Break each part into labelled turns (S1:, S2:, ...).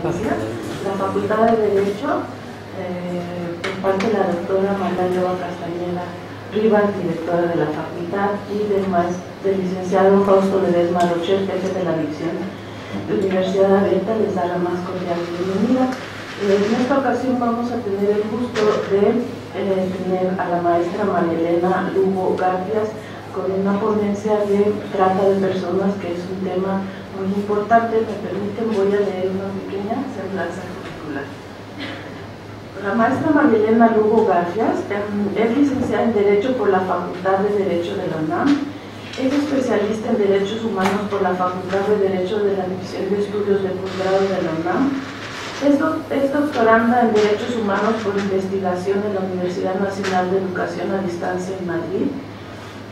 S1: Gracias. La Facultad de Derecho, por parte de la doctora Magdalena Castañeda Rivas, directora de la facultad, y del licenciado Fausto Ledesma Rocher, jefe de la división de Universidad Abierta, les da la más cordial bienvenida. En esta ocasión vamos a tener el gusto de tener a la maestra María Elena Lugo Garfias con una ponencia de trata de personas, que es un tema muy importante. Me permiten, voy a leer una pequeña semblanza curricular. La maestra María Elena Lugo Garfias es licenciada en Derecho por la Facultad de Derecho de la UNAM, es especialista en Derechos Humanos por la Facultad de Derecho de la División de Estudios de Posgrado de la UNAM, es doctoranda en Derechos Humanos por investigación en la Universidad Nacional de Educación a Distancia en Madrid.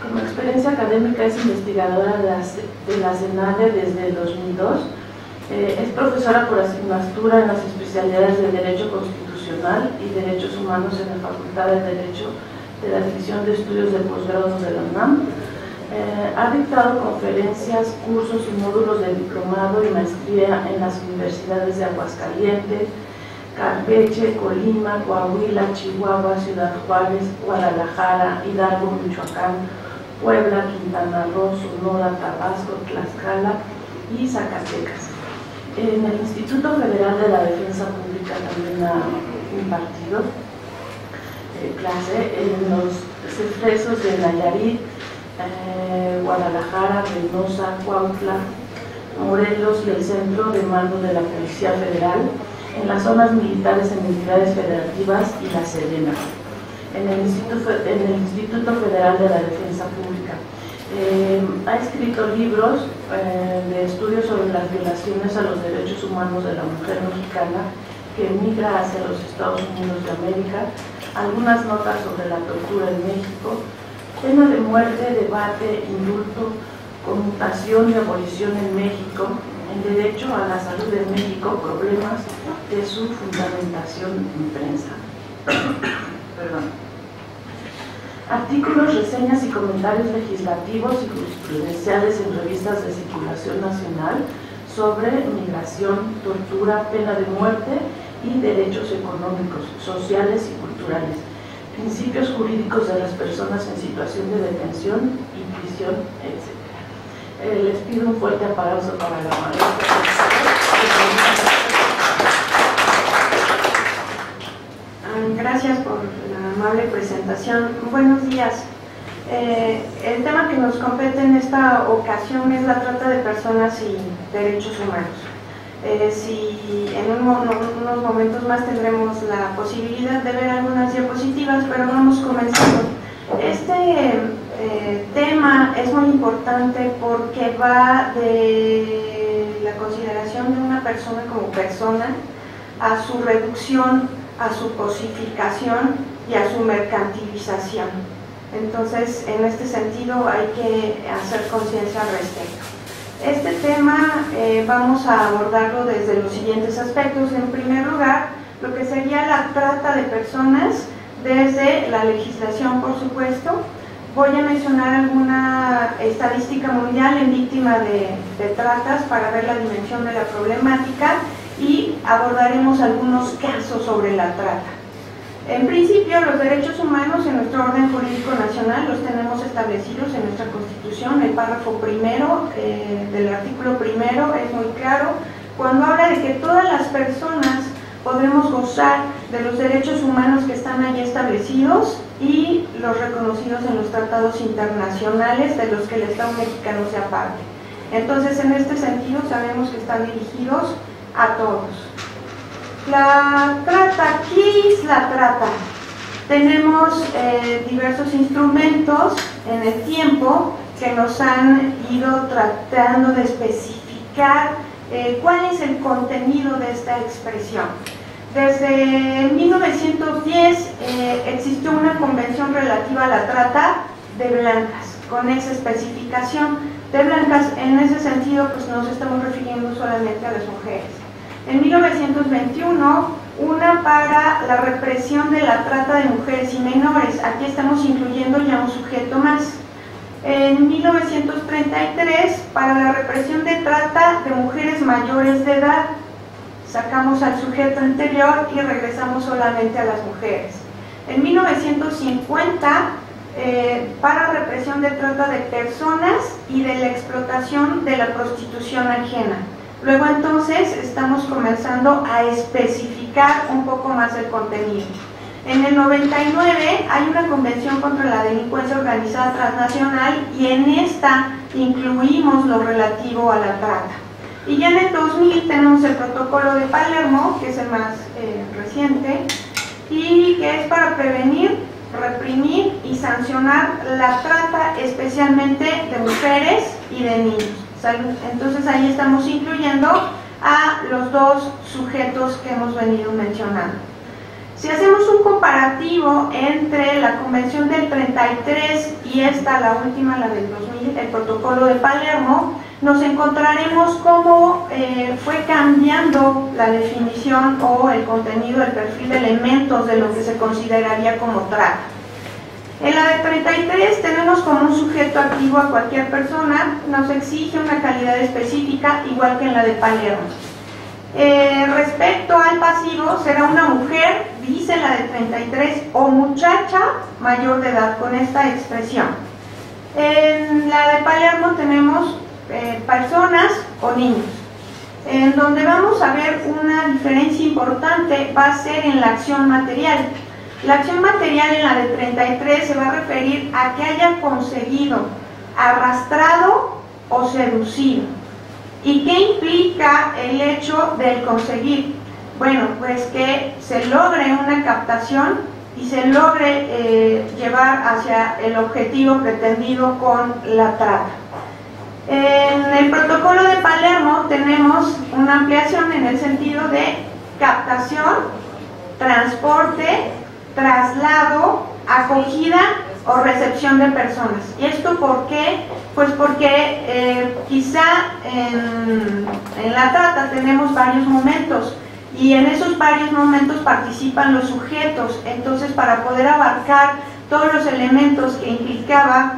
S1: Como experiencia académica es investigadora de la CENADE desde el 2002. Es profesora por asignatura en las especialidades de Derecho Constitucional y Derechos Humanos en la Facultad de Derecho de la División de Estudios de Posgrado de la UNAM. Ha dictado conferencias, cursos y módulos de diplomado y maestría en las universidades de Aguascalientes, Campeche, Colima, Coahuila, Chihuahua, Ciudad Juárez, Guadalajara, Hidalgo, Michoacán, Puebla, Quintana Roo, Sonora, Tabasco, Tlaxcala y Zacatecas. En el Instituto Federal de la Defensa Pública también ha impartido clase en los CEFESOS de Nayarit, Guadalajara, Reynosa, Cuautla, Morelos y el Centro de Mando de la Policía Federal, en las zonas militares en entidades federativas y la Sedena, en el Instituto Federal de la Defensa Pública. Ha escrito libros de estudios sobre las violaciones a los derechos humanos de la mujer mexicana que emigra hacia los Estados Unidos de América, algunas notas sobre la tortura en México, pena de muerte, debate, indulto, conmutación y abolición en México, el derecho a la salud en México, problemas de su fundamentación en prensa. Perdón. Artículos, reseñas y comentarios legislativos y jurisprudenciales en revistas de circulación nacional sobre migración, tortura, pena de muerte y derechos económicos, sociales y culturales, principios jurídicos de las personas en situación de detención y prisión, etc. Les pido un fuerte aplauso para la maestra.
S2: Gracias por la amable presentación. Buenos días. El tema que nos compete en esta ocasión es la trata de personas y derechos humanos. Si en unos momentos más tendremos la posibilidad de ver algunas diapositivas, pero vamos comenzando. Este tema es muy importante porque va de la consideración de una persona como persona a su reducción, a su cosificación y a su mercantilización. Entonces, en este sentido hay que hacer conciencia al respecto. Este tema vamos a abordarlo desde los siguientes aspectos. En primer lugar, lo que sería la trata de personas desde la legislación, por supuesto. Voy a mencionar alguna estadística mundial en víctima de tratas para ver la dimensión de la problemática y abordaremos algunos casos sobre la trata. En principio, los derechos humanos en nuestro orden jurídico nacional los tenemos establecidos en nuestra Constitución. El párrafo primero del artículo primero es muy claro cuando habla de que todas las personas podremos gozar de los derechos humanos que están allí establecidos y los reconocidos en los tratados internacionales de los que el Estado mexicano sea parte. Entonces, en este sentido, sabemos que están dirigidos a todos. La trata, ¿qué es la trata? Tenemos diversos instrumentos en el tiempo que nos han ido tratando de especificar cuál es el contenido de esta expresión. Desde 1910 existió una convención relativa a la trata de blancas, con esa especificación de blancas. En ese sentido, pues nos estamos refiriendo solamente a las mujeres. En 1921, una para la represión de la trata de mujeres y menores. Aquí estamos incluyendo ya un sujeto más. En 1933, para la represión de trata de mujeres mayores de edad. sacamos al sujeto anterior y regresamos solamente a las mujeres. En 1950, para represión de trata de personas y de la explotación de la prostitución ajena. Luego entonces estamos comenzando a especificar un poco más el contenido. En el 99 hay una convención contra la delincuencia organizada transnacional y en esta incluimos lo relativo a la trata. Y ya en el 2000 tenemos el protocolo de Palermo, que es el más reciente, y que es para prevenir, reprimir y sancionar la trata especialmente de mujeres y de niños. Entonces ahí estamos incluyendo a los dos sujetos que hemos venido mencionando. Si hacemos un comparativo entre la Convención del 33 y esta, la última, la del 2000, el protocolo de Palermo, nos encontraremos cómo fue cambiando la definición o el contenido, el perfil de elementos de lo que se consideraría como trata. En la de 33 tenemos como un sujeto activo a cualquier persona, nos exige una calidad específica, igual que en la de Palermo. Respecto al pasivo, será una mujer, dice la de 33, o muchacha mayor de edad, con esta expresión. En la de Palermo tenemos personas o niños. En donde vamos a ver una diferencia importante va a ser en la acción material. La acción material en la de 33 se va a referir a que haya conseguido, arrastrado o seducido. ¿Y qué implica el hecho del conseguir? Bueno, pues que se logre una captación y se logre llevar hacia el objetivo pretendido con la trata. En el protocolo de Palermo tenemos una ampliación en el sentido de captación, transporte, traslado, acogida o recepción de personas. ¿Y esto por qué? Pues porque quizá en la trata tenemos varios momentos y en esos varios momentos participan los sujetos. Entonces, para poder abarcar todos los elementos que implicaba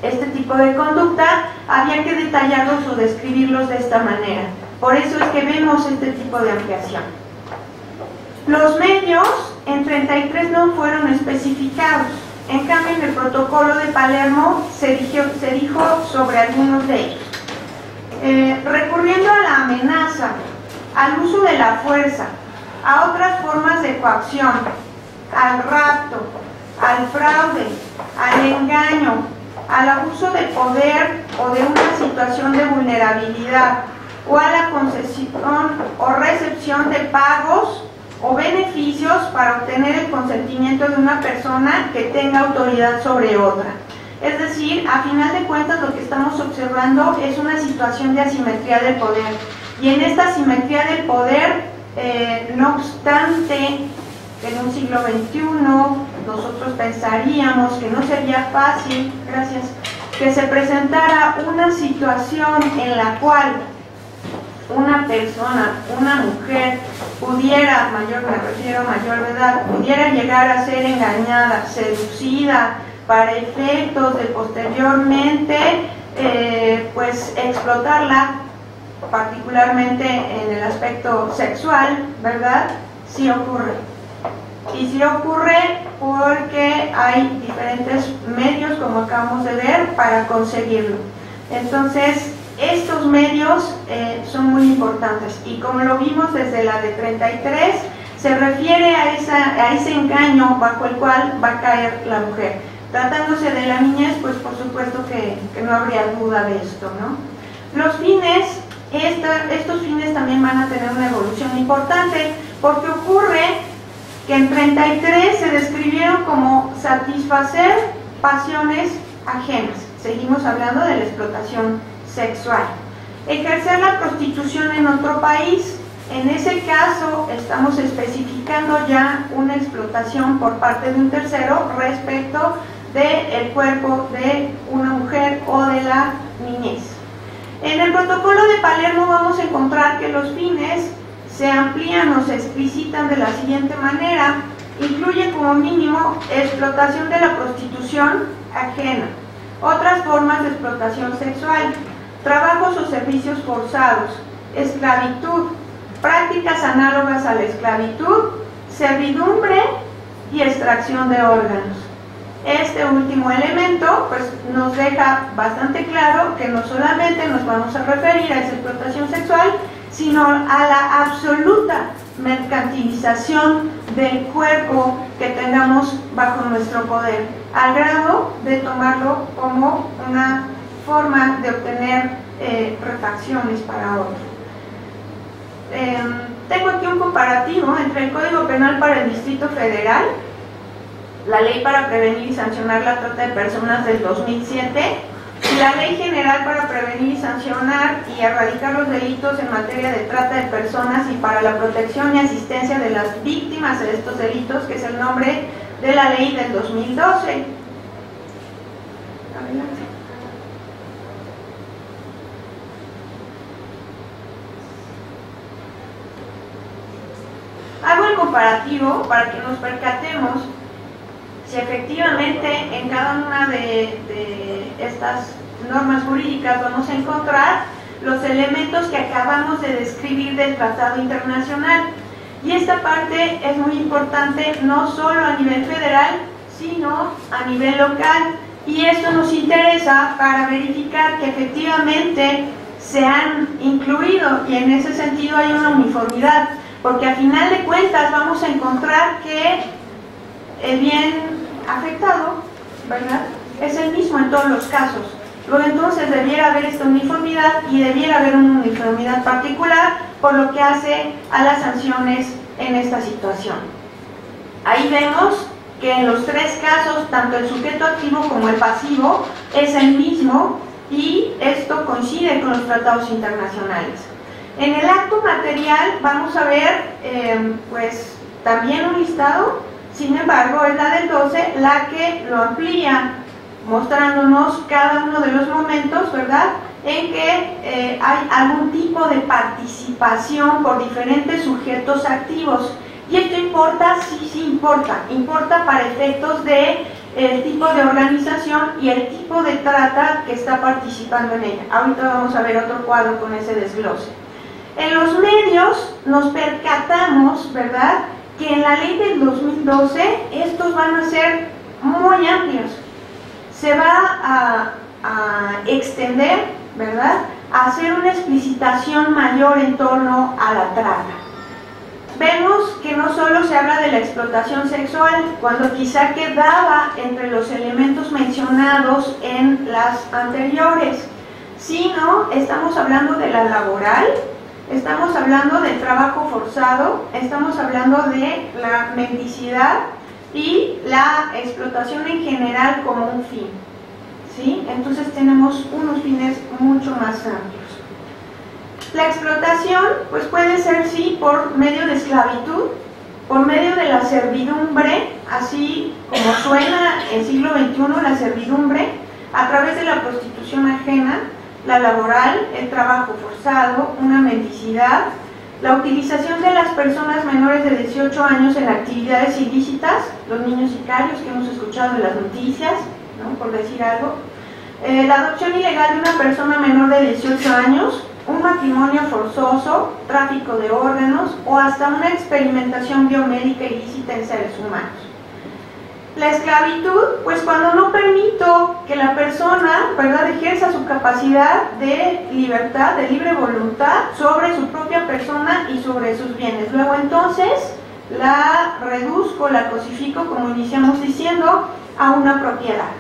S2: este tipo de conducta, había que detallarlos o describirlos de esta manera. Por eso es que vemos este tipo de ampliación. Los medios en 33 no fueron especificados. En cambio, en el protocolo de Palermo se dijo sobre algunos de ellos. Recurriendo a la amenaza, al uso de la fuerza, a otras formas de coacción, al rapto, al fraude, al engaño, al abuso de poder o de una situación de vulnerabilidad, o a la concesión o recepción de pagos o beneficios para obtener el consentimiento de una persona que tenga autoridad sobre otra. Es decir, a final de cuentas lo que estamos observando es una situación de asimetría del poder. Y en esta asimetría del poder, no obstante, en un siglo XXI nosotros pensaríamos que no sería fácil, que se presentara una situación en la cual una persona, una mujer, pudiera, me refiero a mayor de edad, pudiera llegar a ser engañada, seducida, para efectos de posteriormente, pues explotarla, particularmente en el aspecto sexual, ¿verdad? Sí ocurre. Y sí ocurre porque hay diferentes medios, como acabamos de ver, para conseguirlo. Entonces, estos medios son muy importantes y como lo vimos desde la de 33, se refiere a ese engaño bajo el cual va a caer la mujer. Tratándose de la niñez, pues por supuesto que no habría duda de esto, ¿no? Los fines, estos fines también van a tener una evolución importante porque ocurre que en 33 se describieron como satisfacer pasiones ajenas. Seguimos hablando de la explotación sexual. Ejercer la prostitución en otro país, en ese caso estamos especificando ya una explotación por parte de un tercero respecto del cuerpo de una mujer o de la niñez. En el protocolo de Palermo vamos a encontrar que los fines se amplían o se explicitan de la siguiente manera. Incluye como mínimo explotación de la prostitución ajena, otras formas de explotación sexual, trabajos o servicios forzados, esclavitud, prácticas prácticas análogas a la esclavitud, servidumbre y extracción de órganos. Este último elemento pues nos deja bastante claro que no solamente nos vamos a referir a esa explotación sexual, sino a la absoluta mercantilización del cuerpo que tengamos bajo nuestro poder, al grado de tomarlo como una forma de obtener refacciones para otro. Tengo aquí un comparativo entre el Código Penal para el Distrito Federal, la Ley para Prevenir y Sancionar la Trata de Personas del 2007, y la Ley General para Prevenir y Sancionar y Erradicar los Delitos en materia de trata de personas y para la protección y asistencia de las víctimas de estos delitos, que es el nombre de la ley del 2012. Adelante. Hago el comparativo para que nos percatemos si efectivamente en cada una de estas normas jurídicas vamos a encontrar los elementos que acabamos de describir del tratado internacional. Y esta parte es muy importante no solo a nivel federal, sino a nivel local. Y esto nos interesa para verificar que efectivamente se han incluido, y en ese sentido hay una uniformidad, porque a final de cuentas vamos a encontrar que el bien afectado, ¿verdad?, es el mismo en todos los casos. Luego entonces debiera haber esta uniformidad y debiera haber una uniformidad particular por lo que hace a las sanciones en esta situación. Ahí vemos que en los tres casos, tanto el sujeto activo como el pasivo es el mismo, y esto coincide con los tratados internacionales. En el acto material vamos a ver pues también un listado, sin embargo es la del 12 la que lo amplía, mostrándonos cada uno de los momentos, ¿verdad?, en que hay algún tipo de participación por diferentes sujetos activos. Y esto importa, sí importa para efectos de el tipo de organización y el tipo de trata que está participando en ella. Ahorita vamos a ver otro cuadro con ese desglose. En los medios nos percatamos, ¿verdad?, que en la ley del 2012 estos van a ser muy amplios. Se va a extender, ¿verdad?, a hacer una explicitación mayor en torno a la trata. Vemos que no solo se habla de la explotación sexual, cuando quizá quedaba entre los elementos mencionados en las anteriores, sino estamos hablando de la laboral, estamos hablando del trabajo forzado, estamos hablando de la mendicidad y la explotación en general como un fin, ¿sí? Entonces tenemos unos fines mucho más amplios. La explotación pues puede ser sí por medio de esclavitud, por medio de la servidumbre, así como suena en siglo XXI la servidumbre, a través de la prostitución ajena, la laboral, el trabajo forzado, una mendicidad, la utilización de las personas menores de 18 años en actividades ilícitas, los niños sicarios que hemos escuchado en las noticias, ¿no?, por decir algo, la adopción ilegal de una persona menor de 18 años, un matrimonio forzoso, tráfico de órganos o hasta una experimentación biomédica ilícita en seres humanos. La esclavitud, pues cuando no permito que la persona, ¿verdad?, ejerza su capacidad de libertad, de libre voluntad sobre su propia persona y sobre sus bienes. Luego entonces la reduzco, la cosifico, como iniciamos diciendo, a una propiedad.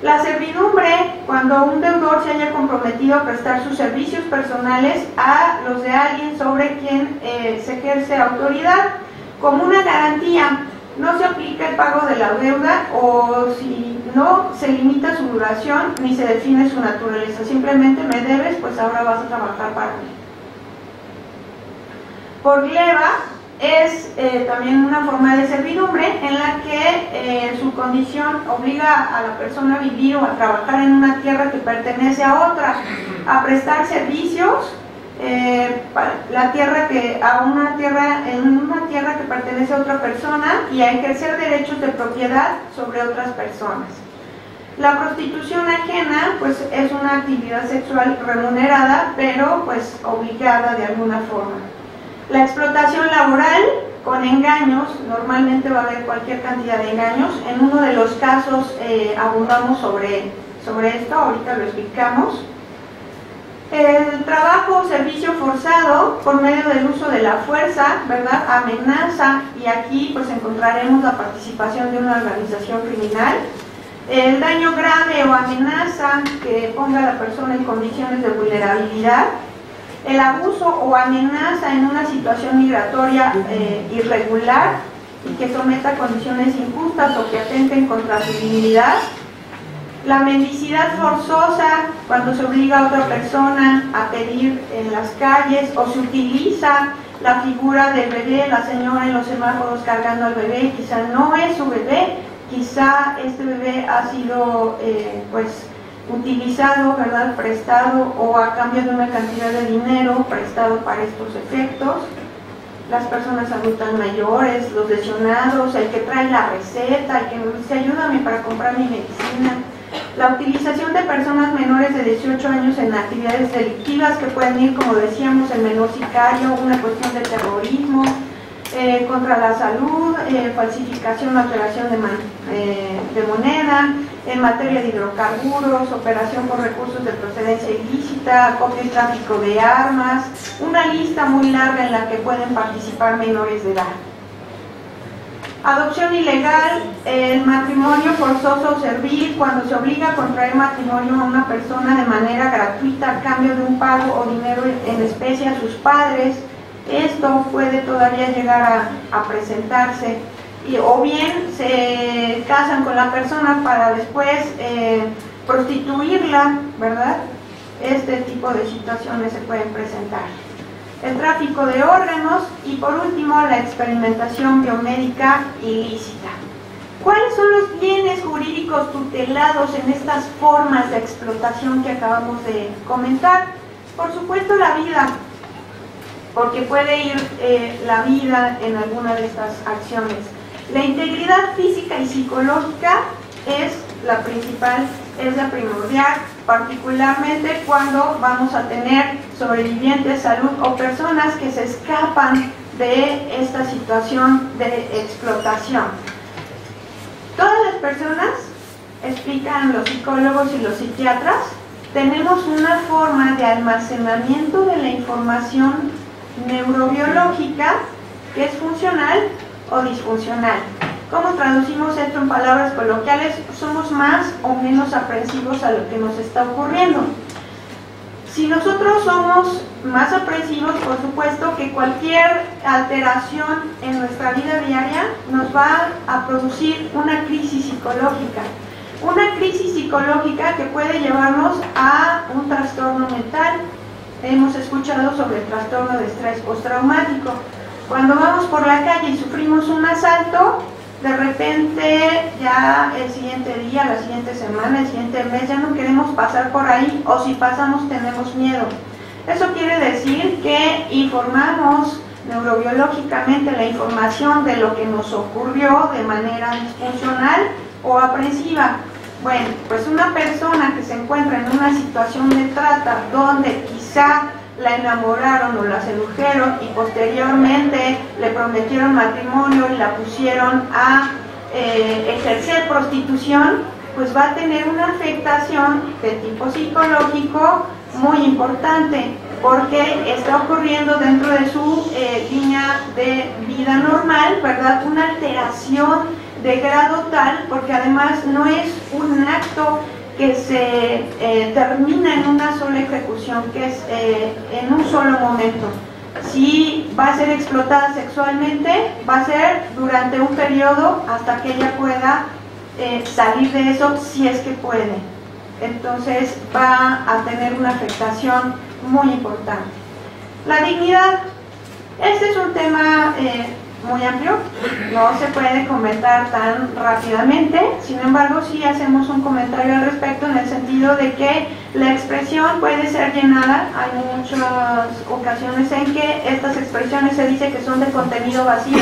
S2: La servidumbre, cuando un deudor se haya comprometido a prestar sus servicios personales a los de alguien sobre quien se ejerce autoridad, como una garantía. No se aplica el pago de la deuda, o si no, se limita su duración ni se define su naturaleza. Simplemente me debes, pues ahora vas a trabajar para mí. Por gleba es también una forma de servidumbre en la que su condición obliga a la persona a vivir o a trabajar en una tierra que pertenece a otra, a prestar servicios en una tierra que pertenece a otra persona y a ejercer derechos de propiedad sobre otras personas. La prostitución ajena pues es una actividad sexual remunerada, pero pues obligada de alguna forma. La explotación laboral con engaños, normalmente va a haber cualquier cantidad de engaños. En uno de los casos abundamos sobre esto, ahorita lo explicamos. El trabajo o servicio forzado por medio del uso de la fuerza, ¿verdad? Amenaza, y aquí pues encontraremos la participación de una organización criminal. El daño grave o amenaza que ponga a la persona en condiciones de vulnerabilidad. El abuso o amenaza en una situación migratoria irregular y que someta a condiciones injustas o que atenten contra su dignidad. La mendicidad forzosa, cuando se obliga a otra persona a pedir en las calles o se utiliza la figura del bebé, la señora en los semáforos cargando al bebé, quizá no es su bebé, quizá este bebé ha sido utilizado, ¿verdad?, prestado o a cambio de una cantidad de dinero prestado para estos efectos. Las personas adultas mayores, los lesionados, el que trae la receta, el que nos dice ayúdame para comprar mi medicina. La utilización de personas menores de 18 años en actividades delictivas que pueden ir, como decíamos, el menor sicario, una cuestión de terrorismo, contra la salud, falsificación o alteración de moneda, en materia de hidrocarburos, operación con recursos de procedencia ilícita, acopio y tráfico de armas, una lista muy larga en la que pueden participar menores de edad. Adopción ilegal, el matrimonio forzoso o servil, cuando se obliga a contraer matrimonio a una persona de manera gratuita a cambio de un pago o dinero en especie a sus padres. Esto puede todavía llegar a presentarse, o bien se casan con la persona para después prostituirla, ¿verdad? Este tipo de situaciones se pueden presentar. El tráfico de órganos y por último la experimentación biomédica ilícita. ¿Cuáles son los bienes jurídicos tutelados en estas formas de explotación que acabamos de comentar? Por supuesto la vida, porque puede ir la vida en alguna de estas acciones. La integridad física y psicológica es la principal, es la primordial, particularmente cuando vamos a tener sobrevivientes, salud o personas que se escapan de esta situación de explotación. Todas las personas, explican los psicólogos y los psiquiatras, tenemos una forma de almacenamiento de la información neurobiológica que es funcional o disfuncional. ¿Cómo traducimos esto en palabras coloquiales? Somos más o menos aprensivos a lo que nos está ocurriendo. Si nosotros somos más aprensivos, por supuesto que cualquier alteración en nuestra vida diaria nos va a producir una crisis psicológica. Una crisis psicológica que puede llevarnos a un trastorno mental. Hemos escuchado sobre el trastorno de estrés postraumático. Cuando vamos por la calle y sufrimos un asalto, de repente ya el siguiente día, la siguiente semana, el siguiente mes ya no queremos pasar por ahí, o si pasamos tenemos miedo. Eso quiere decir que informamos neurobiológicamente la información de lo que nos ocurrió de manera disfuncional o aprensiva. Bueno, pues una persona que se encuentra en una situación de trata donde quizá la enamoraron o la sedujeron y posteriormente le prometieron matrimonio y la pusieron a ejercer prostitución, pues va a tener una afectación de tipo psicológico muy importante, porque está ocurriendo dentro de su línea de vida normal, ¿verdad? Una alteración de grado tal, porque además no es un acto que se termina en una sola ejecución, que es en un solo momento. Si va a ser explotada sexualmente, va a ser durante un periodo hasta que ella pueda salir de eso, si es que puede. Entonces va a tener una afectación muy importante. La dignidad, este es un tema muy amplio, no se puede comentar tan rápidamente, sin embargo sí hacemos un comentario al respecto en el sentido de que la expresión puede ser llenada. Hay muchas ocasiones en que estas expresiones se dice que son de contenido vacío.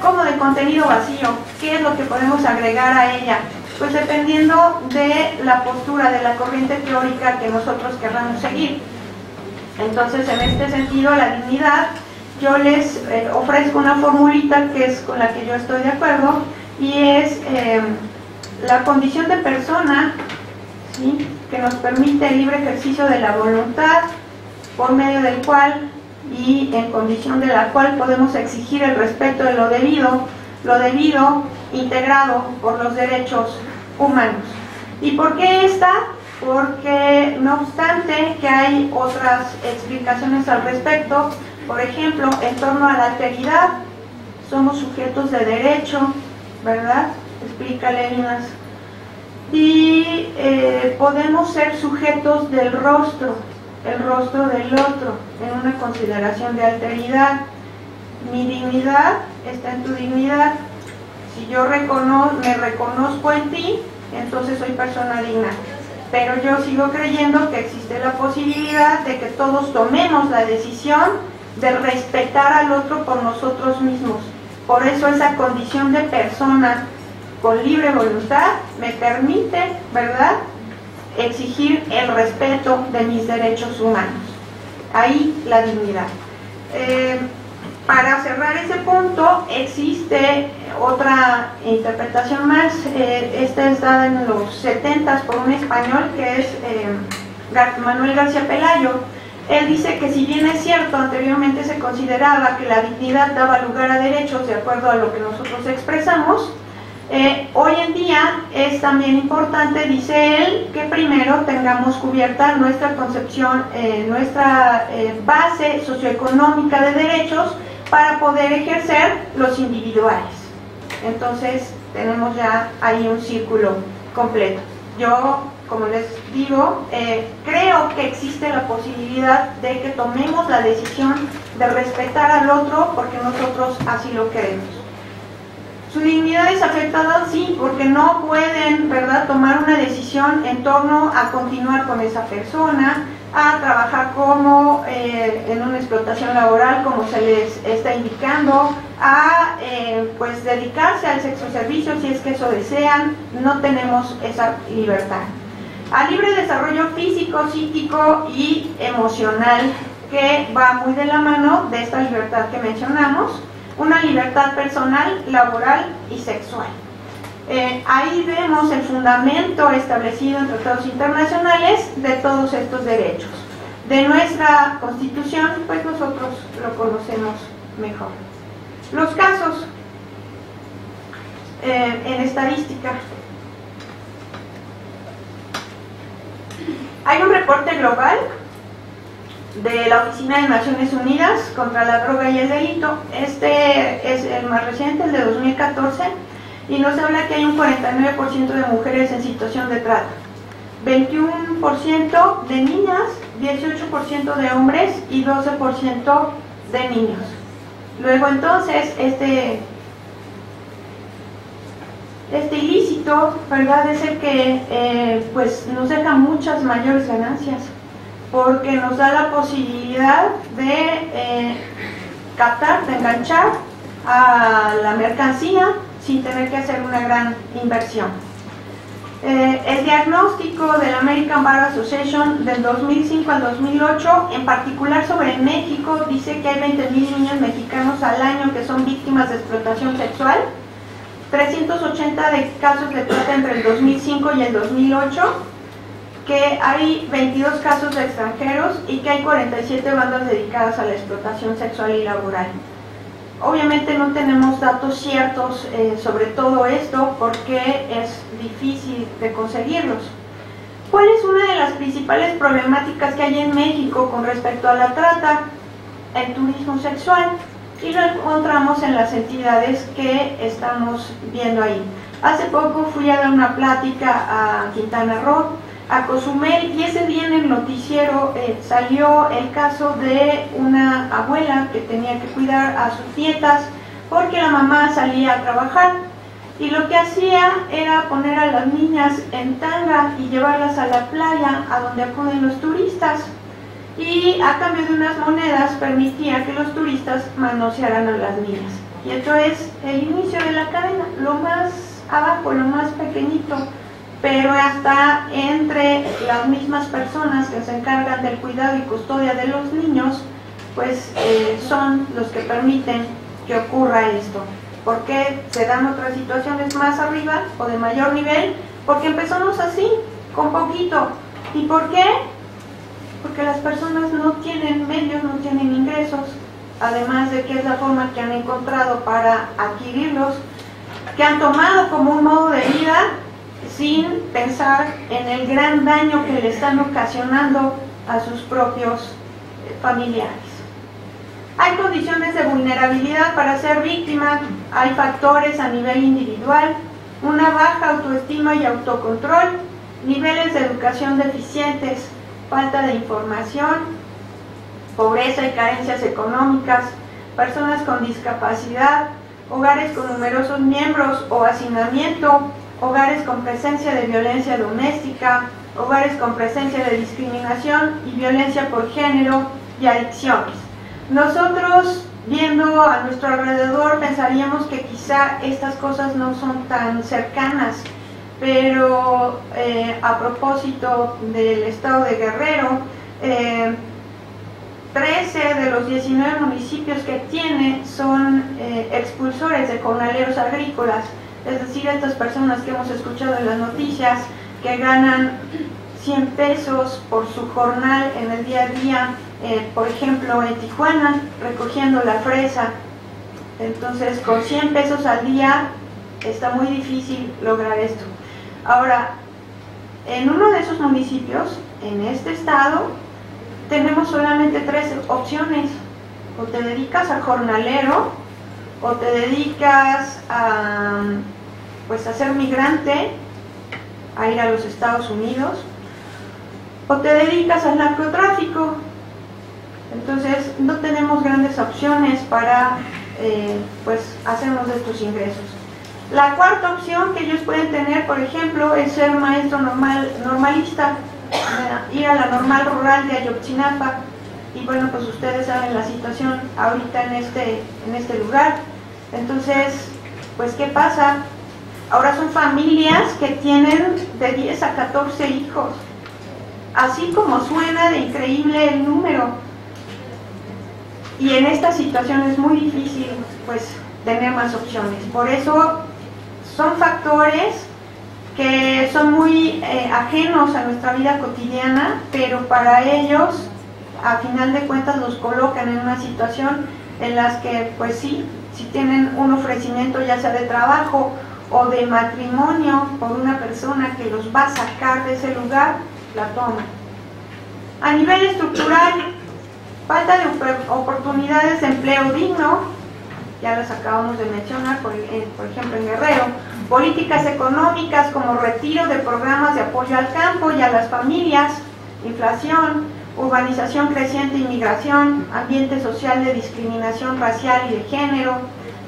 S2: ¿Cómo de contenido vacío? ¿Qué es lo que podemos agregar a ella? Pues dependiendo de la postura, de la corriente teórica que nosotros querramos seguir. Entonces, en este sentido, la dignidad, yo les ofrezco una formulita que es con la que yo estoy de acuerdo, y es la condición de persona, ¿sí?, que nos permite el libre ejercicio de la voluntad, por medio del cual y en condición de la cual podemos exigir el respeto de lo debido integrado por los derechos humanos. ¿Y por qué esta? Porque no obstante que hay otras explicaciones al respecto, por ejemplo, en torno a la alteridad, somos sujetos de derecho, ¿verdad? Explica Lévinas. Y podemos ser sujetos del rostro, el rostro del otro, en una consideración de alteridad. Mi dignidad está en tu dignidad. Si yo me reconozco en ti, entonces soy persona digna. Pero yo sigo creyendo que existe la posibilidad de que todos tomemos la decisión de respetar al otro por nosotros mismos. Por eso esa condición de persona con libre voluntad me permite, ¿verdad?, exigir el respeto de mis derechos humanos. Ahí la dignidad. Para cerrar ese punto, existe otra interpretación más. Esta es dada en los 70s por un español que es Manuel García Pelayo. Él dice que si bien es cierto, anteriormente se consideraba que la dignidad daba lugar a derechos de acuerdo a lo que nosotros expresamos, hoy en día es también importante, dice él, que primero tengamos cubierta nuestra concepción, nuestra base socioeconómica de derechos para poder ejercer los individuales. Entonces tenemos ya ahí un círculo completo. Yo, como les digo, creo que existe la posibilidad de que tomemos la decisión de respetar al otro porque nosotros así lo queremos. Su dignidad es afectada, sí, porque no pueden, ¿verdad?, tomar una decisión en torno a continuar con esa persona, a trabajar como en una explotación laboral, como se les está indicando, a pues dedicarse al sexo servicio si es que eso desean. No tenemos esa libertad. Al libre desarrollo físico, psíquico y emocional, que va muy de la mano de esta libertad que mencionamos, una libertad personal, laboral y sexual. Ahí vemos el fundamento establecido en tratados internacionales de todos estos derechos. De nuestra Constitución, pues nosotros lo conocemos mejor. Los casos en estadística. Hay un reporte global de la Oficina de Naciones Unidas contra la Droga y el Delito. Este es el más reciente, el de 2014, y nos habla que hay un 49% de mujeres en situación de trata, 21% de niñas, 18% de hombres y 12% de niños. Luego entonces este ilícito, ¿verdad?, es el que pues nos deja muchas mayores ganancias, porque nos da la posibilidad de captar, de enganchar a la mercancía sin tener que hacer una gran inversión. El diagnóstico de la American Bar Association del 2005 al 2008, en particular sobre México, dice que hay 20.000 niños mexicanos al año que son víctimas de explotación sexual, 380 de casos de trata entre el 2005 y el 2008, que hay 22 casos de extranjeros y que hay 47 bandas dedicadas a la explotación sexual y laboral. Obviamente no tenemos datos ciertos sobre todo esto porque es difícil de conseguirlos. ¿Cuál es una de las principales problemáticas que hay en México con respecto a la trata? El turismo sexual, y lo encontramos en las entidades que estamos viendo ahí. Hace poco fui a dar una plática a Quintana Roo, a Cozumel, y ese día en el noticiero salió el caso de una abuela que tenía que cuidar a sus nietas porque la mamá salía a trabajar y lo que hacía era poner a las niñas en tanga y llevarlas a la playa a donde acuden los turistas, y a cambio de unas monedas permitía que los turistas manosearan a las niñas. Y esto es el inicio de la cadena, lo más abajo, lo más pequeñito pero hasta entre las mismas personas que se encargan del cuidado y custodia de los niños, pues son los que permiten que ocurra esto. ¿Por qué se dan otras situaciones más arriba o de mayor nivel? Porque empezamos así, con poquito. ¿Y por qué? Porque las personas no tienen medios, no tienen ingresos, además de que es la forma que han encontrado para adquirirlos, que han tomado como un modo de vida sin pensar en el gran daño que le están ocasionando a sus propios familiares. Hay condiciones de vulnerabilidad para ser víctima, hay factores a nivel individual, una baja autoestima y autocontrol, niveles de educación deficientes, falta de información, pobreza y carencias económicas, personas con discapacidad, hogares con numerosos miembros o hacinamiento, hogares con presencia de violencia doméstica, hogares con presencia de discriminación y violencia por género y adicciones. Nosotros, viendo a nuestro alrededor, pensaríamos que quizá estas cosas no son tan cercanas, pero a propósito del estado de Guerrero, 13 de los 19 municipios que tiene son expulsores de jornaleros agrícolas, es decir, estas personas que hemos escuchado en las noticias, que ganan 100 pesos por su jornal en el día a día, por ejemplo en Tijuana, recogiendo la fresa. Entonces con 100 pesos al día está muy difícil lograr esto. Ahora, en uno de esos municipios, en este estado, tenemos solamente 3 opciones: o te dedicas a jornalero, o te dedicas a, pues, a ser migrante, a ir a los Estados Unidos, o te dedicas al narcotráfico. Entonces no tenemos grandes opciones para pues hacernos de estos ingresos. La cuarta opción que ellos pueden tener, por ejemplo, es ser maestro normalista, ir a la normal rural de Ayotzinapa. Y bueno, pues ustedes saben la situación ahorita en este lugar. Entonces, pues ¿qué pasa? Ahora son familias que tienen de 10 a 14 hijos. Así como suena de increíble el número. Y en esta situación es muy difícil, pues, tener más opciones. Por eso son factores que son muy ajenos a nuestra vida cotidiana, pero para ellos, a final de cuentas, los colocan en una situación en las que, pues sí, si tienen un ofrecimiento ya sea de trabajo o de matrimonio por una persona que los va a sacar de ese lugar, la toman. A nivel estructural, falta de oportunidades de empleo digno, ya las acabamos de mencionar, por ejemplo en Guerrero. Políticas económicas como retiro de programas de apoyo al campo y a las familias, inflación, urbanización creciente, inmigración, ambiente social de discriminación racial y de género,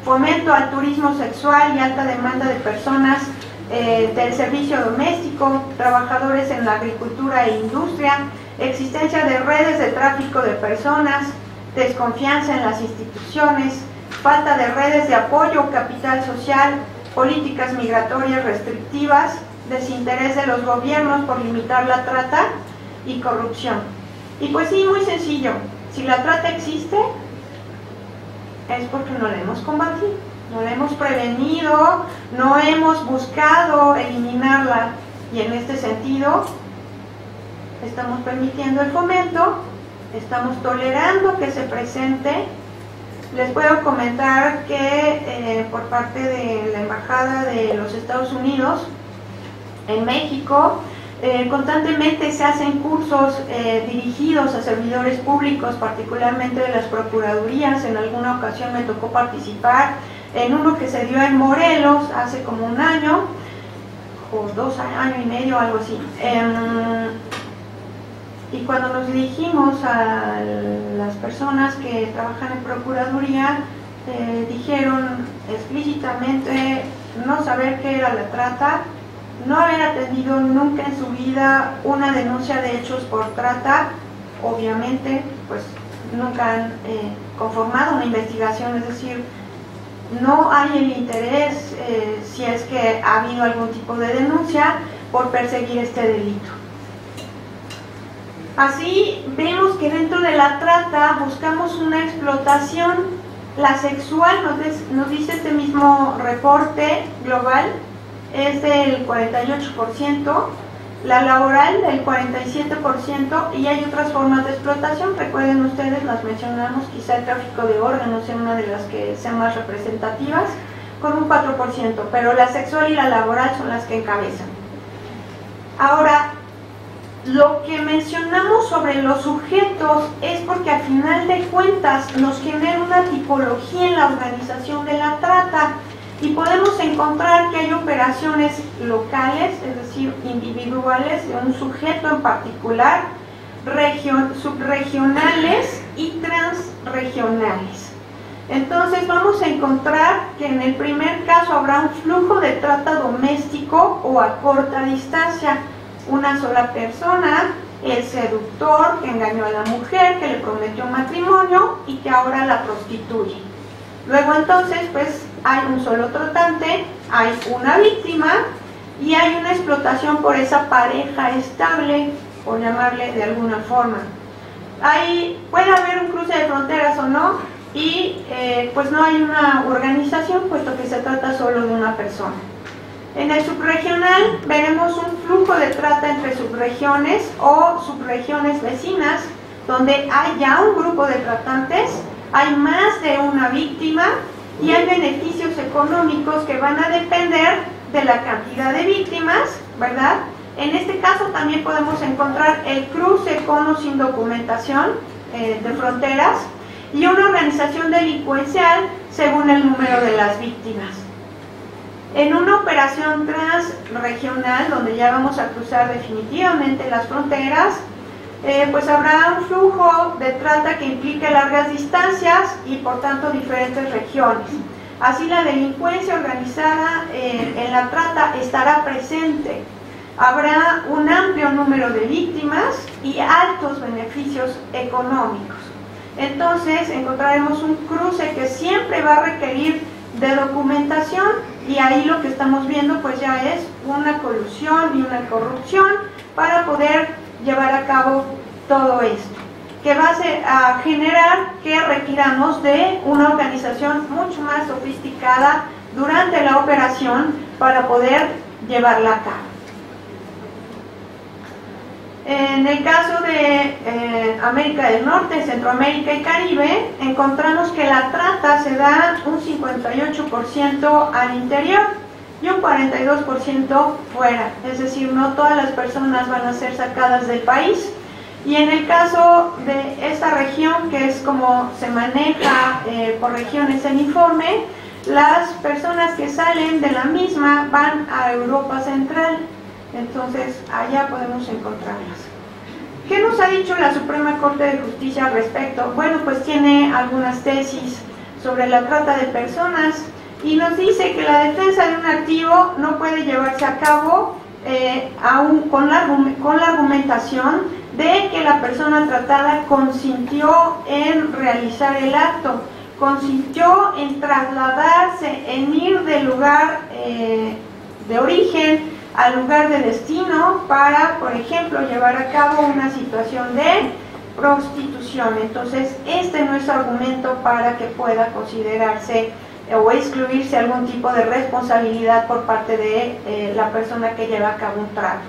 S2: fomento al turismo sexual y alta demanda de personas del servicio doméstico, trabajadores en la agricultura e industria, existencia de redes de tráfico de personas, desconfianza en las instituciones, falta de redes de apoyo o capital social, políticas migratorias restrictivas, desinterés de los gobiernos por limitar la trata y corrupción. Y pues sí, muy sencillo, si la trata existe, es porque no la hemos combatido, no la hemos prevenido, no hemos buscado eliminarla, y en este sentido estamos permitiendo el fomento, estamos tolerando que se presente. Les puedo comentar que por parte de la Embajada de los Estados Unidos en México, constantemente se hacen cursos dirigidos a servidores públicos, particularmente de las procuradurías. En alguna ocasión me tocó participar en uno que se dio en Morelos hace como un año, o 2 años y medio, algo así. Y cuando nos dirigimos a las personas que trabajan en Procuraduría, dijeron explícitamente no saber qué era la trata, no haber atendido nunca en su vida una denuncia de hechos por trata, obviamente pues nunca han conformado una investigación, es decir, no hay el interés si es que ha habido algún tipo de denuncia, por perseguir este delito. Así vemos que dentro de la trata buscamos una explotación, la sexual, nos dice este mismo reporte global, es del 48%, la laboral del 47%, y hay otras formas de explotación, recuerden ustedes, las mencionamos, quizá el tráfico de órganos sea una de las que sean más representativas, con un 4%, pero la sexual y la laboral son las que encabezan. Ahora, lo que mencionamos sobre los sujetos es porque al final de cuentas nos genera una tipología en la organización de la trata y podemos encontrar que hay operaciones locales, es decir, individuales de un sujeto en particular, subregionales y transregionales. Entonces vamos a encontrar que en el primer caso habrá un flujo de trata doméstico o a corta distancia, una sola persona, el seductor que engañó a la mujer, que le prometió matrimonio y que ahora la prostituye. Luego entonces pues hay un solo tratante, hay una víctima y hay una explotación por esa pareja estable, por llamarle de alguna forma. Puede haber un cruce de fronteras o no, y pues no hay una organización, puesto que se trata solo de una persona. En el subregional veremos un flujo de trata entre subregiones o subregiones vecinas, donde hay ya un grupo de tratantes, hay más de una víctima y hay beneficios económicos que van a depender de la cantidad de víctimas, ¿verdad? En este caso también podemos encontrar el cruce con o sin documentación de fronteras y una organización delincuencial según el número de las víctimas. En una operación transregional, donde ya vamos a cruzar definitivamente las fronteras, pues habrá un flujo de trata que implique largas distancias y por tanto diferentes regiones. Así la delincuencia organizada en la trata estará presente. Habrá un amplio número de víctimas y altos beneficios económicos. Entonces encontraremos un cruce que siempre va a requerir de documentación y ahí lo que estamos viendo pues ya es una colusión y una corrupción para poder llevar a cabo todo esto, que va a generar que requiramos de una organización mucho más sofisticada durante la operación para poder llevarla a cabo. En el caso de América del Norte, Centroamérica y Caribe, encontramos que la trata se da un 58% al interior y un 42% fuera, es decir, no todas las personas van a ser sacadas del país. Y en el caso de esta región, que es como se maneja por regiones el informe, las personas que salen de la misma van a Europa Central. Entonces, allá podemos encontrarlas. ¿Qué nos ha dicho la Suprema Corte de Justicia al respecto? Bueno, pues tiene algunas tesis sobre la trata de personas y nos dice que la defensa de un activo no puede llevarse a cabo aún con la argumentación de que la persona tratada consintió en realizar el acto, consintió en trasladarse, en ir del lugar de origen al lugar de destino para, por ejemplo, llevar a cabo una situación de prostitución. Entonces, este no es argumento para que pueda considerarse o excluirse algún tipo de responsabilidad por parte de la persona que lleva a cabo un trato.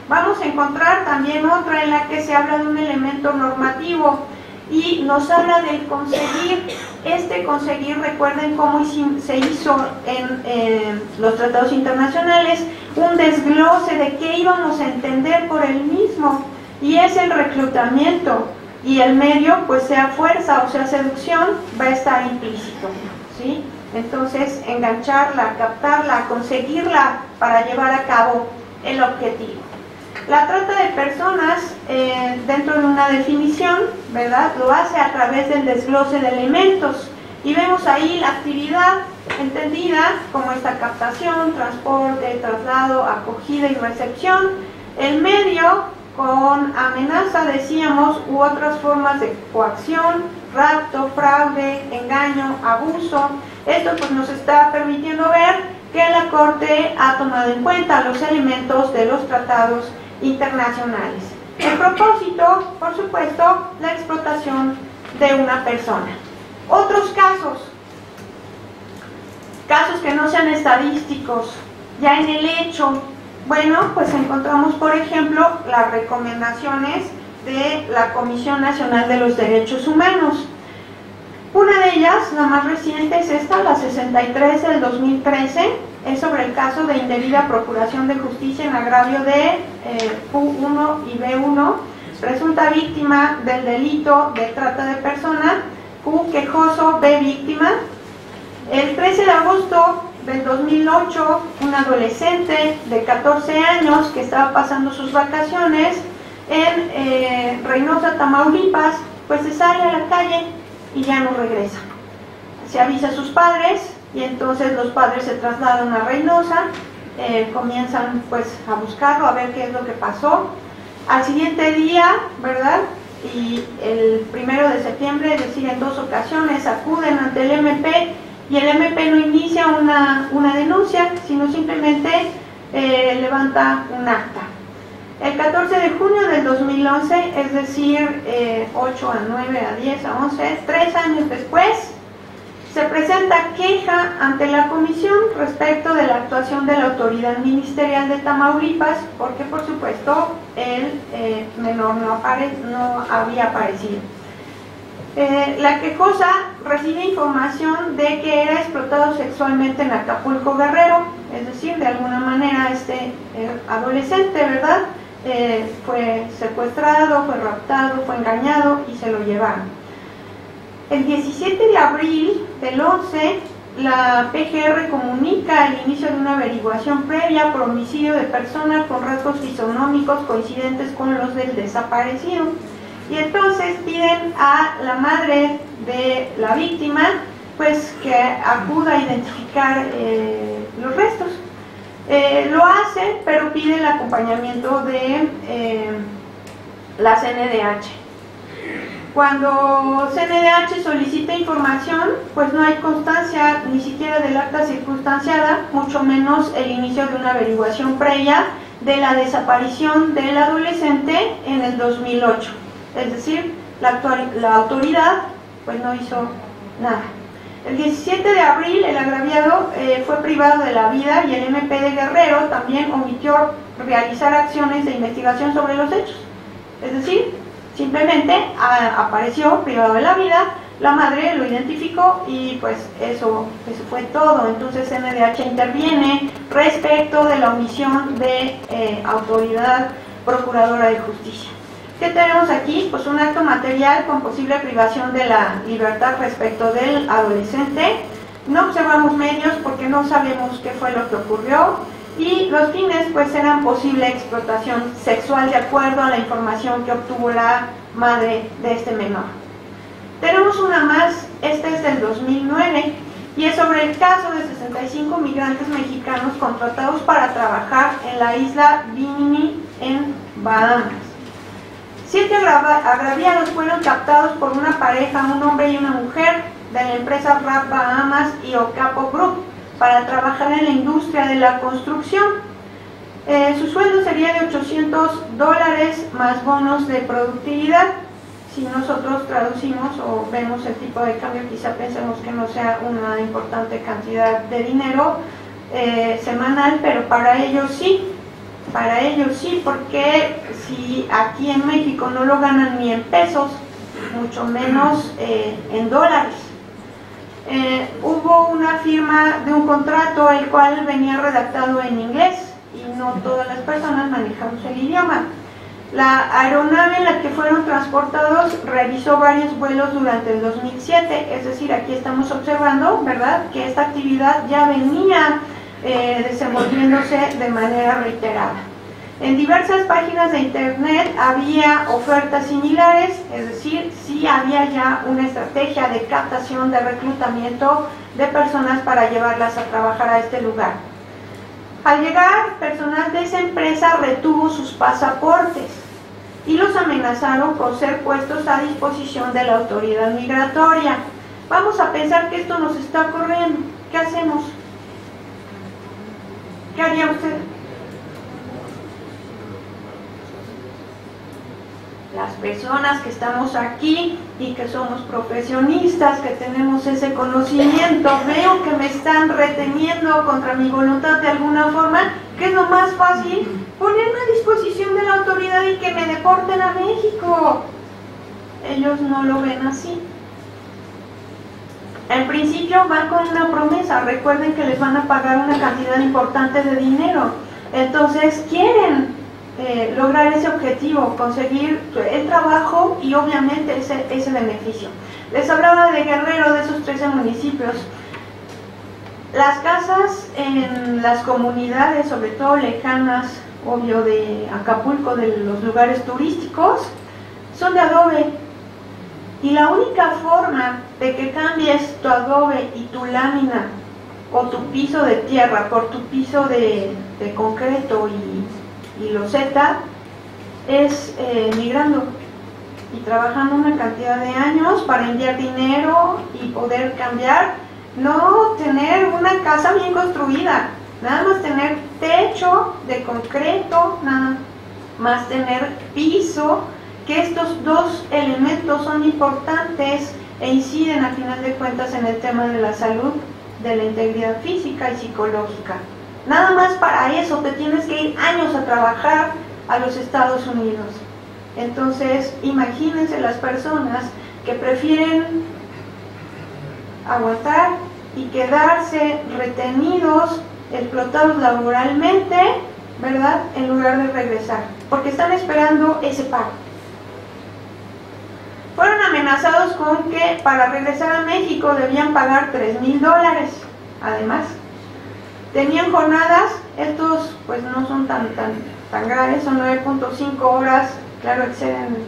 S2: Vamos a encontrar también otra en la que se habla de un elemento normativo y nos habla del conseguir. Conseguir, recuerden cómo se hizo en los tratados internacionales, un desglose de qué íbamos a entender por el mismo, y es el reclutamiento, y el medio, pues sea fuerza o sea seducción, va a estar implícito, ¿sí? Entonces, engancharla, captarla, conseguirla para llevar a cabo el objetivo. La trata de personas, dentro de una definición, ¿verdad?, lo hace a través del desglose de elementos. Y vemos ahí la actividad entendida como esta captación, transporte, traslado, acogida y recepción. El medio con amenaza, decíamos, u otras formas de coacción, rapto, fraude, engaño, abuso. Esto pues nos está permitiendo ver que la Corte ha tomado en cuenta los elementos de los tratados internacionales. El propósito, por supuesto, la explotación de una persona. Otros casos que no sean estadísticos, ya en el hecho, bueno, pues encontramos, por ejemplo, las recomendaciones de la Comisión Nacional de los Derechos Humanos. Una de ellas, la más reciente, es esta, la 63 del 2013, es sobre el caso de indebida procuración de justicia en agravio de Q1 y B1, presunta víctima del delito de trata de personas, Q quejoso, B víctima. El 13 de agosto del 2008, un adolescente de 14 años que estaba pasando sus vacaciones en Reynosa, Tamaulipas, pues se sale a la calle y ya no regresa. Se avisa a sus padres y entonces los padres se trasladan a Reynosa, comienzan pues a buscarlo, a ver qué es lo que pasó. Al siguiente día, ¿verdad? Y el 1 de septiembre, es decir, en 2 ocasiones, acuden ante el MP y el MP no inicia una denuncia, sino simplemente levanta un acta. El 14 de junio del 2011, es decir, 8 a 9 a 10 a 11, 3 años después, se presenta queja ante la comisión respecto de la actuación de la autoridad ministerial de Tamaulipas, porque por supuesto el menor no había aparecido. La quejosa recibe información de que era explotado sexualmente en Acapulco, Guerrero, es decir, de alguna manera este adolescente, ¿verdad? Fue secuestrado, fue raptado, fue engañado y se lo llevaron. El 17 de abril del 11, la PGR comunica el inicio de una averiguación previa por homicidio de persona con rasgos fisonómicos coincidentes con los del desaparecido. Y entonces piden a la madre de la víctima pues que acuda a identificar los restos. Lo hace, pero pide el acompañamiento de la CNDH. Cuando CNDH solicita información, pues no hay constancia ni siquiera del acta circunstanciada, mucho menos el inicio de una averiguación previa de la desaparición del adolescente en el 2008. Es decir, la autoridad pues no hizo nada. El 17 de abril el agraviado fue privado de la vida y el MP de Guerrero también omitió realizar acciones de investigación sobre los hechos. Es decir, simplemente apareció privado de la vida, la madre lo identificó y pues eso fue todo. Entonces CNDH interviene respecto de la omisión de autoridad procuradora de justicia. ¿Qué tenemos aquí? Pues un acto material con posible privación de la libertad respecto del adolescente. No observamos medios porque no sabemos qué fue lo que ocurrió y los fines pues eran posible explotación sexual de acuerdo a la información que obtuvo la madre de este menor. Tenemos una más, esta es del 2009 y es sobre el caso de 65 migrantes mexicanos contratados para trabajar en la isla Bimini en Bahamas. 7 agraviados fueron captados por una pareja, un hombre y una mujer, de la empresa RAP Bahamas y Ocapo Group, para trabajar en la industria de la construcción. Su sueldo sería de $800 más bonos de productividad. Si nosotros traducimos o vemos el tipo de cambio, quizá pensemos que no sea una importante cantidad de dinero semanal, pero para ellos sí. Para ellos sí, porque si aquí en México no lo ganan ni en pesos, mucho menos en dólares. Hubo una firma de un contrato el cual venía redactado en inglés y no todas las personas manejamos el idioma. La aeronave en la que fueron transportados realizó varios vuelos durante el 2007, es decir, aquí estamos observando, ¿verdad?, que esta actividad ya venía desenvolviéndose de manera reiterada. En diversas páginas de internet había ofertas similares, es decir, sí había ya una estrategia de captación, de reclutamiento de personas para llevarlas a trabajar a este lugar. Al llegar, personal de esa empresa retuvo sus pasaportes y los amenazaron con ser puestos a disposición de la autoridad migratoria. Vamos a pensar que esto nos está ocurriendo. ¿Qué hacemos? ¿Qué haría usted? Las personas que estamos aquí y que somos profesionistas, que tenemos ese conocimiento, veo que me están reteniendo contra mi voluntad de alguna forma, ¿qué es lo más fácil? Ponerme a disposición de la autoridad y que me deporten a México. Ellos no lo ven así. En principio van con una promesa, recuerden que les van a pagar una cantidad importante de dinero, entonces quieren lograr ese objetivo, conseguir el trabajo y obviamente ese beneficio. Les hablaba de Guerrero, de esos 13 municipios. Las casas en las comunidades, sobre todo lejanas, obvio de Acapulco, de los lugares turísticos, son de adobe. Y la única forma de que cambies tu adobe y tu lámina o tu piso de tierra por tu piso de concreto y loseta es migrando y trabajando una cantidad de años para enviar dinero y poder cambiar, no tener una casa bien construida, nada más tener techo de concreto, nada más tener piso, que estos dos elementos son importantes e inciden a final de cuentas en el tema de la salud, de la integridad física y psicológica. Nada más para eso te tienes que ir años a trabajar a los Estados Unidos. Entonces, imagínense las personas que prefieren aguantar y quedarse retenidos, explotados laboralmente, ¿verdad?, en lugar de regresar, porque están esperando ese pago. Fueron amenazados con que para regresar a México debían pagar $3,000. Además, tenían jornadas, estos pues no son tan graves, son 9.5 horas, claro, exceden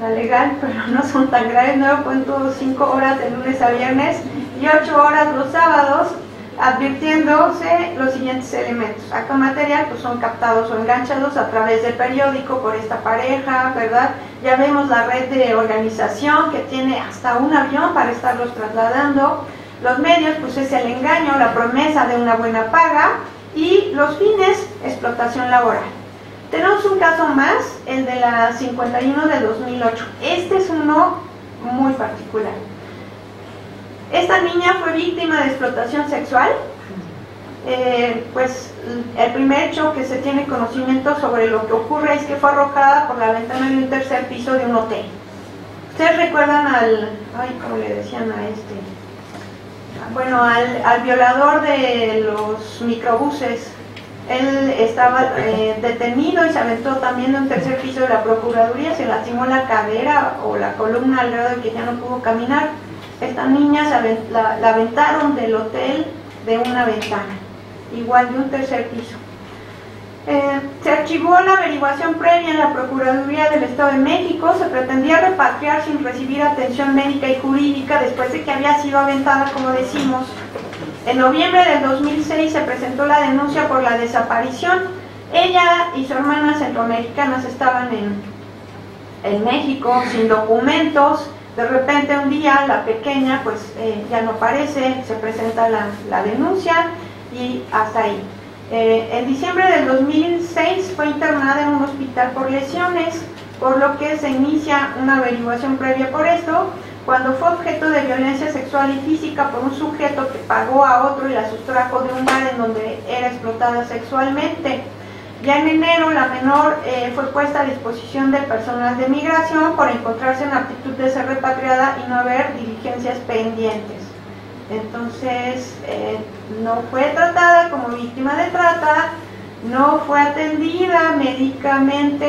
S2: la legal, pero no son tan graves, 9.5 horas de lunes a viernes y 8 horas los sábados, advirtiéndose los siguientes elementos. Acto material, pues son captados o enganchados a través del periódico por esta pareja, ¿verdad? Ya vemos la red de organización que tiene hasta un avión para estarlos trasladando. Los medios, pues es el engaño, la promesa de una buena paga, y los fines, explotación laboral. Tenemos un caso más, el de la 51 de 2008. Este es uno muy particular. Esta niña fue víctima de explotación sexual. Pues el primer hecho que se tiene conocimiento sobre lo que ocurre es que fue arrojada por la ventana de un tercer piso de un hotel. ¿Ustedes recuerdan ¿cómo le decían a este? Bueno, al violador de los microbuses? Él estaba detenido y se aventó también de un tercer piso de la Procuraduría, se lastimó la cadera o la columna al grado de que ya no pudo caminar. Esta niña la aventaron del hotel de una ventana, igual de un tercer piso. Se archivó la averiguación previa en la Procuraduría del Estado de México. Se pretendía repatriar sin recibir atención médica y jurídica después de que había sido aventada, como decimos. En noviembre del 2006 se presentó la denuncia por la desaparición. Ella y su hermana centroamericanas estaban en México sin documentos. De repente un día la pequeña pues ya no aparece, se presenta la denuncia y hasta ahí. En diciembre del 2006 fue internada en un hospital por lesiones, por lo que se inicia una averiguación previa por esto, cuando fue objeto de violencia sexual y física por un sujeto que pagó a otro y la sustrajo de un bar en donde era explotada sexualmente. Ya en enero la menor fue puesta a disposición del personal de migración por encontrarse en aptitud de ser repatriada y no haber diligencias pendientes. Entonces no fue tratada como víctima de trata, no fue atendida médicamente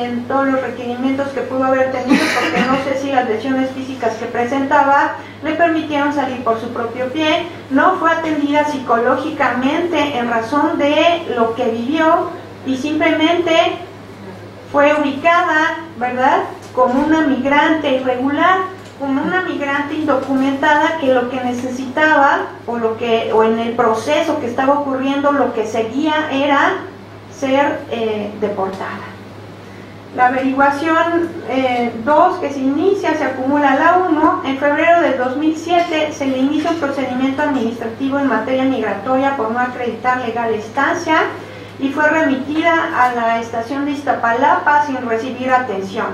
S2: en todos los requerimientos que pudo haber tenido, porque no sé si las lesiones físicas que presentaba le permitieron salir por su propio pie. No fue atendida psicológicamente en razón de lo que vivió y simplemente fue ubicada, ¿verdad?, como una migrante irregular, como una migrante indocumentada que lo que necesitaba o en el proceso que estaba ocurriendo lo que seguía era ser deportada. La averiguación 2 que se inicia, se acumula la 1. En febrero del 2007 se le inicia un procedimiento administrativo en materia migratoria por no acreditar legal estancia y fue remitida a la estación de Iztapalapa sin recibir atención.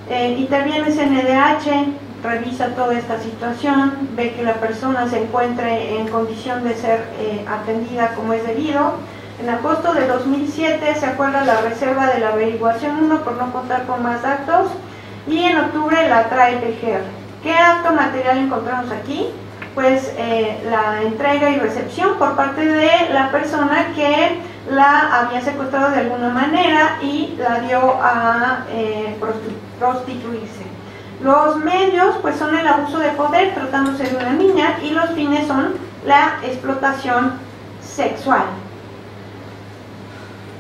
S2: Interviene CNDH, revisa toda esta situación, ve que la persona se encuentre en condición de ser atendida como es debido. En agosto de 2007 se acuerda la reserva de la averiguación 1 por no contar con más datos y en octubre la trae PGR. ¿Qué acto material encontramos aquí? Pues la entrega y recepción por parte de la persona que la había secuestrado de alguna manera y la dio a prostituirse. Los medios pues son el abuso de poder tratándose de una niña y los fines son la explotación sexual.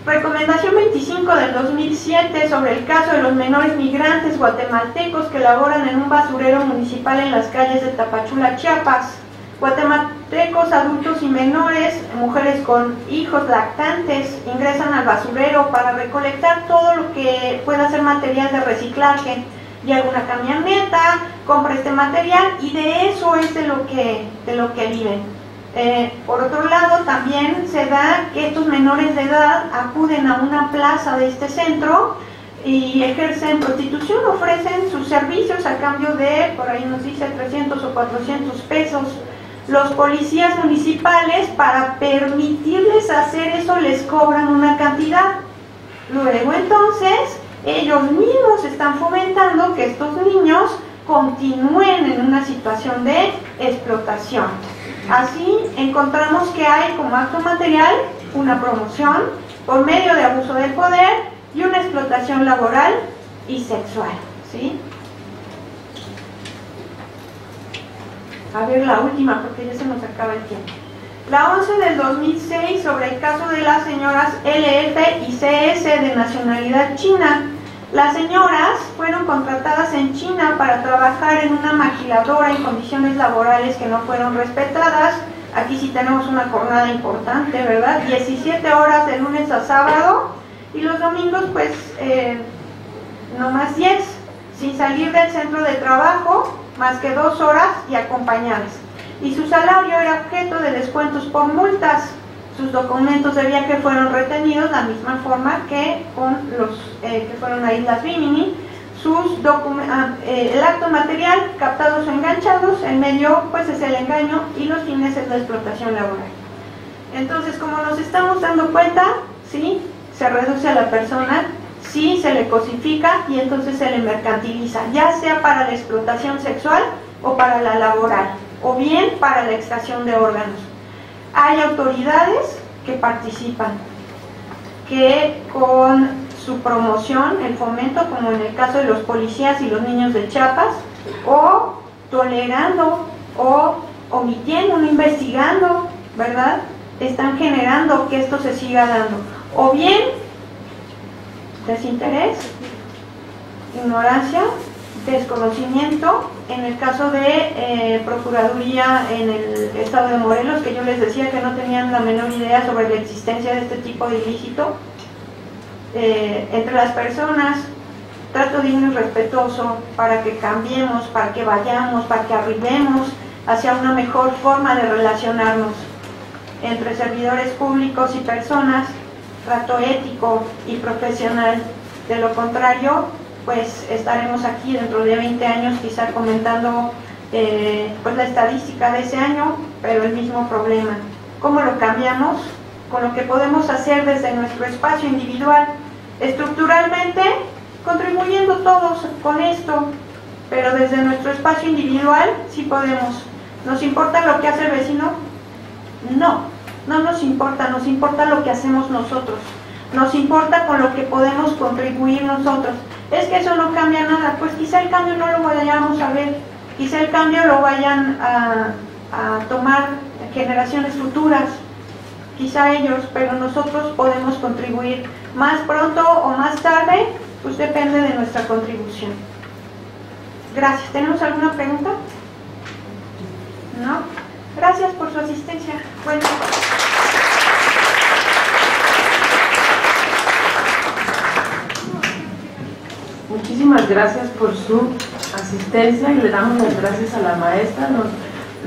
S2: Recomendación 25 del 2007 sobre el caso de los menores migrantes guatemaltecos que laboran en un basurero municipal en las calles de Tapachula, Chiapas. Guatemaltecos adultos y menores, mujeres con hijos lactantes, ingresan al basurero para recolectar todo lo que pueda ser material de reciclaje. Llega una camioneta, compra este material y de eso es de lo que viven. Por otro lado, también se da que estos menores de edad acuden a una plaza de este centro y ejercen prostitución, ofrecen sus servicios a cambio de, por ahí nos dice, 300 o 400 pesos. Los policías municipales, para permitirles hacer eso, les cobran una cantidad. Luego, entonces, ellos mismos están fomentando que estos niños continúen en una situación de explotación. Así encontramos que hay como acto material una promoción por medio de abuso del poder y una explotación laboral y sexual, ¿sí? A ver la última porque ya se nos acaba el tiempo. La 11 del 2006 sobre el caso de las señoras LF y CS de nacionalidad china. Las señoras fueron contratadas en China para trabajar en una maquiladora en condiciones laborales que no fueron respetadas. Aquí sí tenemos una jornada importante, ¿verdad? 17 horas de lunes a sábado y los domingos pues no más 10, sin salir del centro de trabajo más que 2 horas y acompañadas. Y su salario era objeto de descuentos por multas. Sus documentos de viaje fueron retenidos de la misma forma que con los que fueron a Islas Bimini. El acto material, captados o enganchados, el medio pues es el engaño y los fines es la explotación laboral. Entonces, como nos estamos dando cuenta, sí, se reduce a la persona, sí, se le cosifica y entonces se le mercantiliza, ya sea para la explotación sexual o para la laboral, o bien para la extracción de órganos. Hay autoridades que participan, que con su promoción, el fomento, como en el caso de los policías y los niños de Chiapas, o tolerando, o omitiendo, no investigando, ¿verdad? Están generando que esto se siga dando. O bien, desinterés, ignorancia, desconocimiento, en el caso de Procuraduría en el estado de Morelos, que yo les decía que no tenían la menor idea sobre la existencia de este tipo de ilícito. Entre las personas, trato digno y respetuoso para que cambiemos, para que vayamos, para que arribemos hacia una mejor forma de relacionarnos entre servidores públicos y personas, trato ético y profesional. De lo contrario, pues estaremos aquí dentro de 20 años quizá comentando pues la estadística de ese año, pero el mismo problema. ¿Cómo lo cambiamos? Con lo que podemos hacer desde nuestro espacio individual, estructuralmente contribuyendo todos con esto, pero desde nuestro espacio individual sí podemos. ¿Nos importa lo que hace el vecino? No, no nos importa, nos importa lo que hacemos nosotros, nos importa con lo que podemos contribuir nosotros. Es que eso no cambia nada, pues quizá el cambio no lo vayamos a ver, quizá el cambio lo vayan a tomar generaciones futuras, quizá ellos, pero nosotros podemos contribuir más pronto o más tarde, pues depende de nuestra contribución. Gracias. ¿Tenemos alguna pregunta? ¿No? Gracias por su asistencia. Bueno.
S1: gracias por su asistencia y le damos las gracias a la maestra.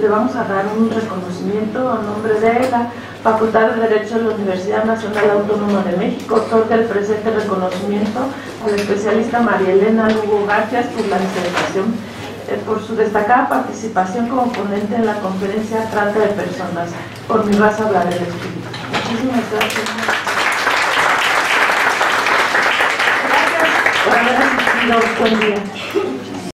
S1: Le vamos a dar un reconocimiento a nombre de la Facultad de Derecho de la Universidad Nacional Autónoma de México. Otorga el presente reconocimiento a la especialista María Elena Lugo Garfias por la disertación, por su destacada participación como ponente en la conferencia Trata de Personas. Por mi raza hablaré del espíritu. Muchísimas gracias. Gracias por haber asistido. Buen día.